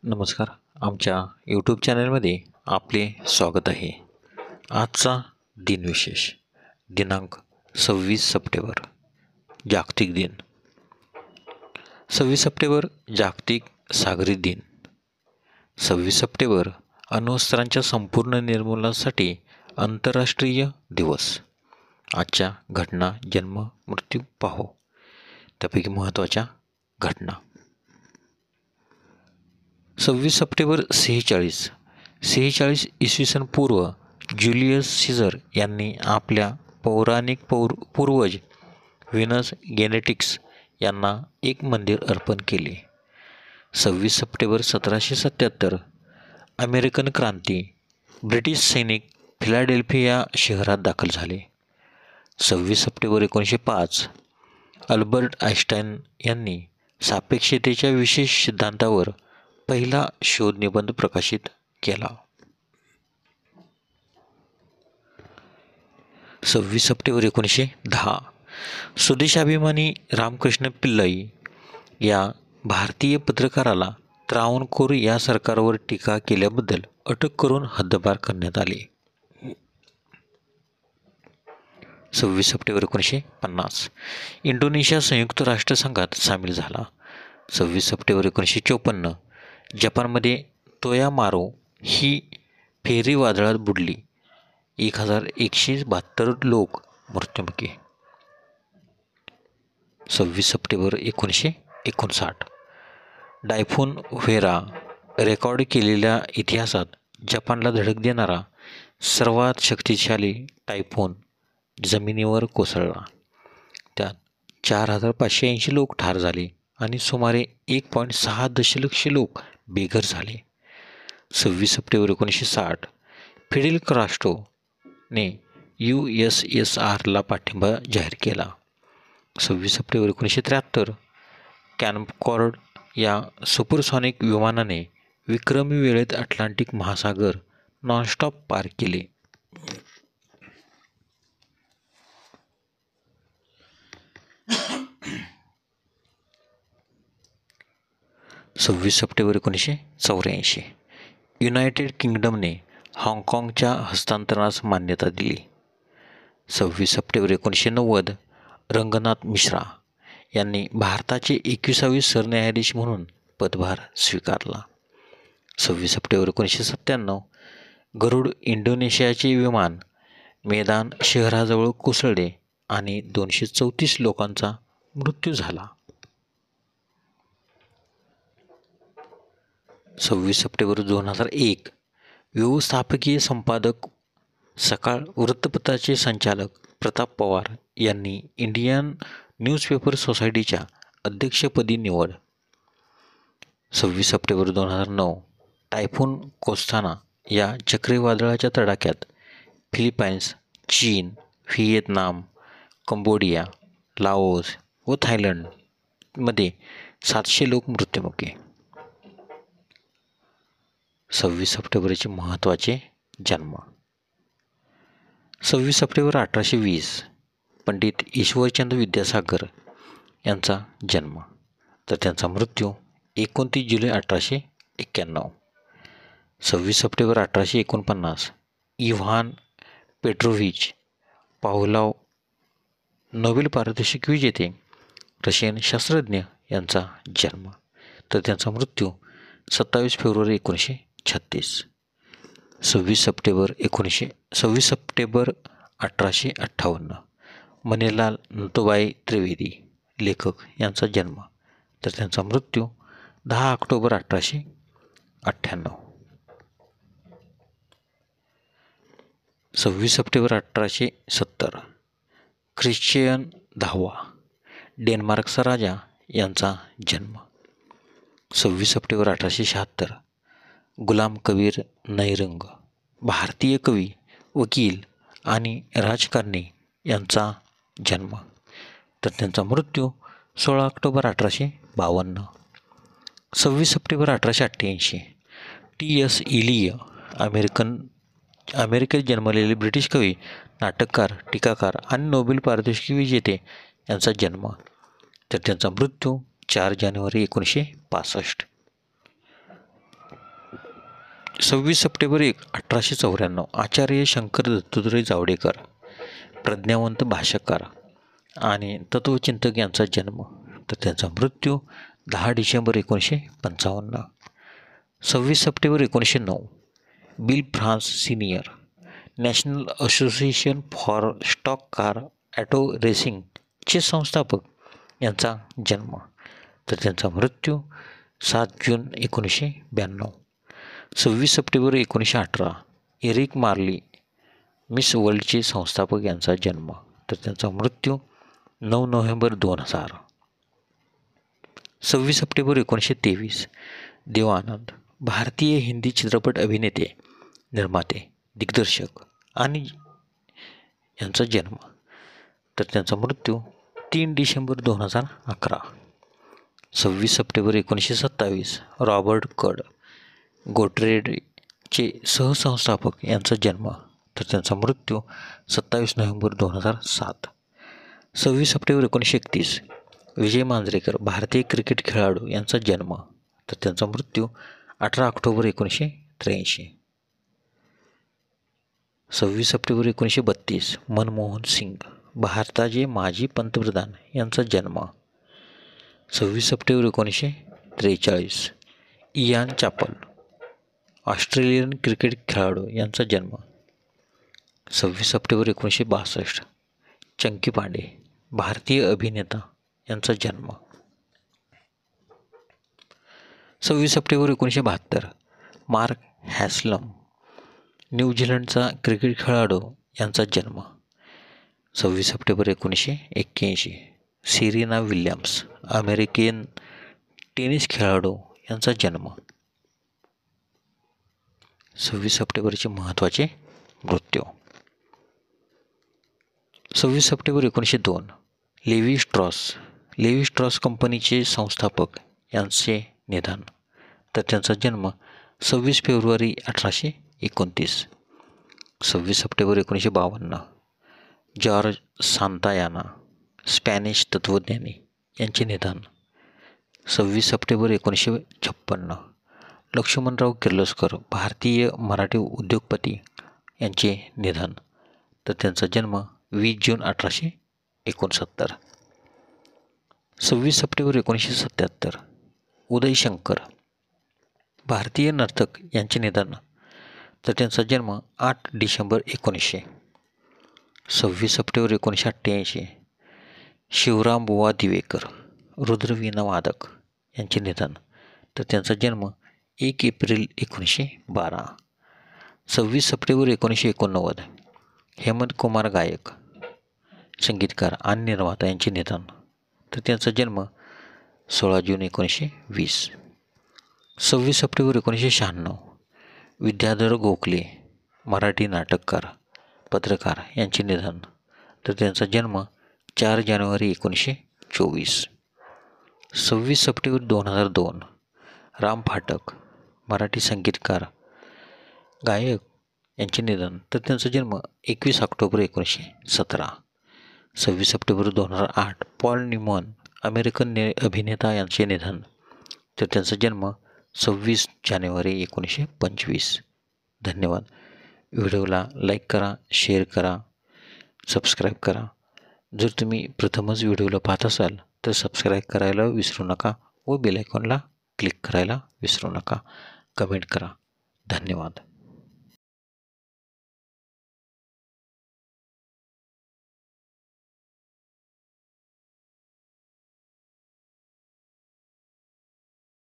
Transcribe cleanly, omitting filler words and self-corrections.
नमस्कार. आमच्या यूट्यूब चॅनलमध्ये आपले स्वागत आहे. आजचा दिनविशेष दिनांक 26 सप्टेंबर जागतिक दिन. 26 सप्टेंबर जागतिक सागरी दिन. 26 सप्टेंबर अण्वस्त्रांच्या संपूर्ण निर्मूलनासाठी आंतरराष्ट्रीय दिवस. आजच्या घटना, जन्म, मृत्यू पाहू. त्यापैकी महत्त्वाच्या घटना. 26 सप्टेंबर 46 इसवी सन पूर्व ज्युलियस सीझर यांनी आपल्या पौराणिक पूर्वज व्हीनस गेनेटिक्स यांना एक मंदिर अर्पण केले. 26 सप्टेंबर 1777 अमेरिकन क्रांती. ब्रिटिश सैनिक फिलाडेल्फिया शहरात दाखल झाले. 26 सप्टेंबर 1905 अल्बर्ट आइन्स्टाईन यांनी सापेक्षतेच्या विशेष सिद्धांतावर पहिला शोध निबंध प्रकाशित केला. 26 सप्टेंबर 1910 स्वदेशाभिमानी रामकृष्ण पिल्लई या भारतीय पत्रकाराला त्रावणकोर या सरकारवर टीका केल्याबद्दल अटक करून हद्दपार करण्यात आले. 26 सप्टेंबर 1950 इंडोनेशिया संयुक्त राष्ट्रसंघात सामील झाला. 26 सप्टेंबर 1954 जपानमध्ये तोयामारो ही फेरी वादळात बुडली. 1172 लोक मृत्युमुखी. 26 सप्टेंबर 1959 टायफून व्हेरा रेकॉर्ड केलेल्या इतिहासात जपानला धडक देणारा सर्वात शक्तिशाली टायफून जमिनीवर कोसळला. त्यात 4580 लोक ठार झाले आणि सुमारे 1.6 दशलक्ष लोक बेघर झाले. 26 सप्टेंबर 1960 फिडेल कास्ट्रोने USSRला पाठिंबा जाहीर केला. 26 सप्टेंबर 1973 कॅनकॉर्ड या सुपरसॉनिक विमानाने विक्रमी वेळेत अटलांटिक महासागर नॉनस्टॉप पार केले. 26 सप्टेंबर 1984 युनायटेड किंगडमने हाँगकाँगच्या हस्तांतरणास मान्यता दिली. 26 सप्टेंबर 1990 रंगनाथ मिश्रा यांनी भारताचे 21वे सरन्यायाधीश म्हणून पदभार स्वीकारला. 26 सप्टेंबर 1997 गरुड इंडोनेशियाचे विमान मेदान शहराजवळ कोसळले आणि 234 लोकांचा मृत्यू झाला. 26 सप्टेंबर 2001 व्यवस्थापकीय संपादक सकाळ वृत्तपत्राचे संचालक प्रताप पवार यांनी इंडियन न्यूजपेपर सोसायटीच्या अध्यक्षपदी निवड. 26 सप्टेंबर 2009 टायफून कोस्ताना या चक्रीवादळाच्या तडाख्यात फिलिपाईन्स, चीन, व्हिएतनाम, कंबोडिया, लाओस व थायलंडमध्ये 700 लोक मृत्युमुखी. 26 सप्टेंबरचे महत्त्वाचे जन्म. 26 सप्टेंबर 1820 पंडित ईश्वरचंद्र विद्यासागर यांचा जन्म, तर त्यांचा मृत्यू 29 जुलै 1891. 26 सप्टेंबर 1849 इव्हान पेट्रोव्हिच पावलोव नोबेल पारितोषिक विजेते रशियन शास्त्रज्ञ यांचा जन्म, तर त्यांचा मृत्यू 27 फेब्रुवारी 1936. 26 सप्टेंबर 1858 मणिलाल नथुबाई त्रिवेदी लेखक यांचा जन्म, तर त्यांचा मृत्यू 10 ऑक्टोबर 1898. 26 सप्टेंबर 1870 ख्रिश्चियन 10वा डेन्मार्कचा राजा यांचा जन्म. 26 सप्टेंबर 1876 गुलाम कबीर नैरंग भारतीय कवी, वकील आणि राजकारणी यांचा जन्म, तर त्यांचा मृत्यू 16 ऑक्टोबर 1852. 26 September 1888 T.S. इलिय अमेरिकेत जन्मलेले ब्रिटिश कवी, नाटककार, टीकाकार आणि नोबेल पारितोषिक विजेते यांचा जन्म, तर त्यांचा मृत्यू 4 जानेवारी 1965. 26 सप्टेंबर 1894 आचार्य शंकर दत्तात्रय जावडेकर, प्रज्ञावंत भाषाकार आणि तत्वचिंतक यांचा जन्म, तर त्यांचा मृत्यू 10 डिसेंबर 1955. 26 सप्टेंबर 1909 Bill France senior, national association for stock car auto रेसिंगचे संस्थापक यांचा जन्म, तर त्यांचा मृत्यू 7 जून 1992. 26 सप्टेंबर 1918 एरिक मार्ली, मिस वर्ल्डचे संस्थापक यांचा जन्म, तर त्यांचा मृत्यू 9 नोव्हेंबर 2000. 26 सप्टेंबर 1923 देव आनंद, भारतीय हिंदी चित्रपट अभिनेते, निर्माते, दिग्दर्शक आणि यांचा जन्म, तर त्यांचा मृत्यू 3 डिसेंबर 2011. 26 सप्टेंबर 1927 रॉबर्ट कड, गोटरेडचे सहसंस्थापक यांचा जन्म, तर त्यांचा मृत्यू 27 नोव्हेंबर 2007. 26 सप्टेंबर 1931 विजय मांजरेकर, भारतीय क्रिकेट खेळाडू यांचा जन्म, तर त्यांचा मृत्यू 18 ऑक्टोबर 1983. 26 सप्टेंबर 1932 मनमोहन सिंग, भारताचे माजी पंतप्रधान यांचा जन्म. 26 सप्टेंबर 1943 इयान चापल, ऑस्ट्रेलियन क्रिकेट खेळाडू यांचा जन्म. 26 सप्टेंबर 1962 चंकी पांडे, भारतीय अभिनेता यांचा जन्म. 26 सप्टेंबर 1972 मार्क हॅसलम, न्यूझीलंडचा क्रिकेट खेळाडू यांचा जन्म. 26 September 1981 Serena Williams, American tennis खेळाडू यांचा जन्म. 26 सप्टेंबरचे महत्त्वाचे मृत्यू. 26 सप्टेंबर 1902 लेव्ही स्ट्रॉस कंपनीचे संस्थापक यांचे निधन, तर त्यांचा जन्म 26 फेब्रुवारी 1829. 26 सप्टेंबर 1952 जॉर्ज सांतायाना, स्पॅनिश तत्त्वज्ञानी यांचे निधन. 26 सप्टेंबर 1956 लक्ष्मणराव किर्लोस्कर, भारतीय मराठी उद्योगपती यांचे निधन, तर त्यांचा जन्म 20 जून 1869. 26 सप्टेंबर 1977 उदय शंकर, भारतीय नर्तक यांचे निधन, तर त्यांचा जन्म 8 डिसेंबर 1900. 26 सप्टेंबर 1988 शिवराम बुवा दिवेकर, रुद्रवीणा वादक यांचे निधन, तर त्यांचा जन्म 1 एप्रिल 1912. 26 सप्टेंबर 1989 हेमंत कुमार गायक, संगीतकार आणि निर्माता यांचे निधन, तर त्यांचा जन्म 16 जून 1920. 26 सप्टेंबर 1996 विद्याधर गोखले, मराठी नाटककार, पत्रकार यांचे निधन, तर त्यांचा जन्म 4 जानेवारी 1924. 26 सप्टेंबर 2002 राम फाटक, मराठी संगीतकार, गायक यांचे निधन, तर त्यांचा जन्म 21 October 1917. 26 September 2008 Paul Newman, American अभिनेता यांचे निधन, तर त्यांचा जन्म 26 जानेवारी 1925. धन्यवाद. व्हिडिओला लाईक करा, शेअर करा, सबस्क्राईब करा. जर तुम्ही प्रथमच व्हिडिओला पाहत असाल तर सबस्क्राईब करायला विसरू नका व बेल आयकॉनला क्लिक करायला विसरू नका. कमेंट करा. धन्यवाद.